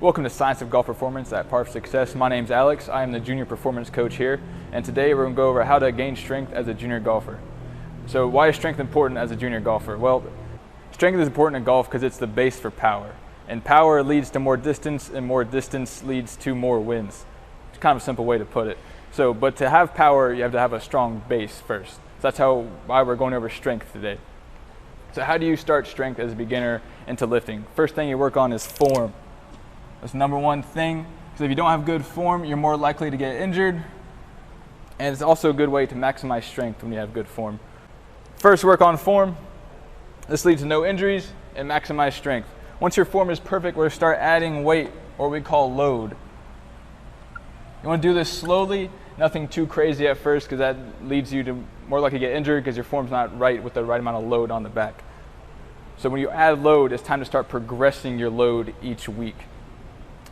Welcome to Science of Golf Performance at Par for Success. My name's Alex. I am the junior performance coach here, and today we're going to go over how to gain strength as a junior golfer. So why is strength important as a junior golfer? Well, strength is important in golf because it's the base for power, and power leads to more distance, and more distance leads to more wins. It's kind of a simple way to put it. But to have power, you have to have a strong base first. So that's why we're going over strength today. So how do you start strength as a beginner into lifting? First thing you work on is form. That's the number one thing, because if you don't have good form, you're more likely to get injured, and it's also a good way to maximize strength when you have good form. First, work on form. This leads to no injuries and maximize strength. Once your form is perfect, we're going to start adding weight, or what we call load. You want to do this slowly, nothing too crazy at first, because that leads you to more likely to get injured because your form's not right with the right amount of load on the back. So when you add load, it's time to start progressing your load each week.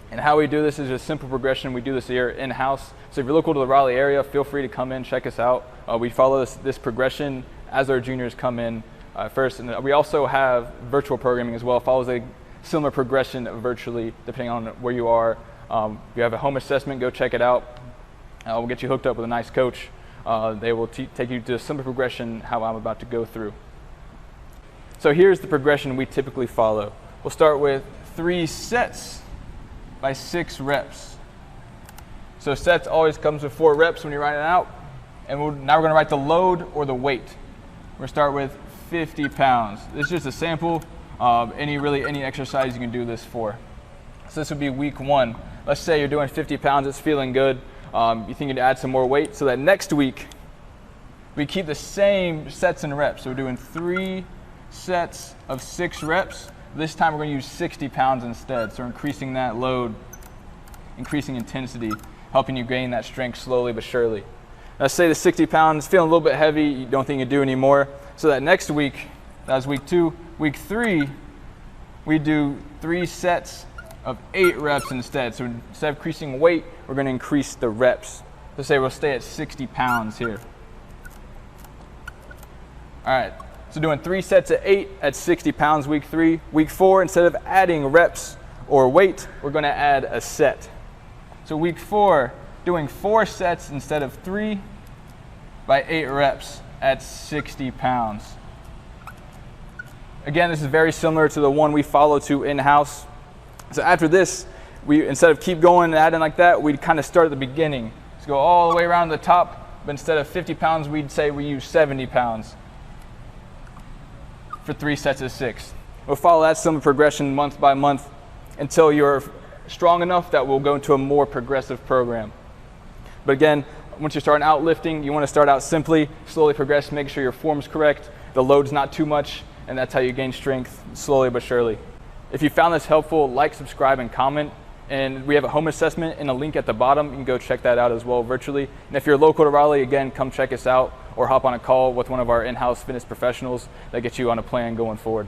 And how we do this is a simple progression. We do this here in-house. So if you're local to the Raleigh area, feel free to come in, check us out. We follow this progression as our juniors come in first. And we also have virtual programming as well. It follows a similar progression virtually, depending on where you are. We have a home assessment. Go check it out. We'll get you hooked up with a nice coach. They will take you to a simple progression, how I'm about to go through. So here's the progression we typically follow. We'll start with 3 sets by 6 reps. So sets always comes with 4 reps when you're writing it out. And now we're going to write the load or the weight. We're going to start with 50 pounds. This is just a sample of any exercise you can do this for. So this would be week 1. Let's say you're doing 50 pounds, it's feeling good. You think you'd add some more weight, so that next week we keep the same sets and reps. So we're doing 3 sets of 6 reps. This time we're going to use 60 pounds instead. So we're increasing that load, increasing intensity, helping you gain that strength slowly but surely. Let's say the 60 pounds feeling a little bit heavy, you don't think you do anymore. So that next week, that was week 2, week 3, we do 3 sets of 8 reps instead. So instead of increasing weight, we're going to increase the reps. Let's say we'll stay at 60 pounds here. All right. So doing 3 sets of 8 at 60 pounds week 3. Week 4, instead of adding reps or weight, we're going to add a set. So week 4, doing 4 sets instead of 3 by 8 reps at 60 pounds. Again, this is very similar to the one we follow to in-house. So after this, instead of keep going and adding like that, we'd kind of start at the beginning. So go all the way around the top, but instead of 50 pounds, we'd say we use 70 pounds. For 3 sets of 6. We'll follow that similar progression month by month until you're strong enough that we'll go into a more progressive program. But again, once you're starting out lifting, you want to start out simply, slowly progress, make sure your form's correct, the load's not too much, and that's how you gain strength slowly but surely. If you found this helpful, like, subscribe, and comment. And we have a home assessment and a link at the bottom. You can go check that out as well virtually. And if you're local to Raleigh, again, come check us out or hop on a call with one of our in-house fitness professionals that get you on a plan going forward.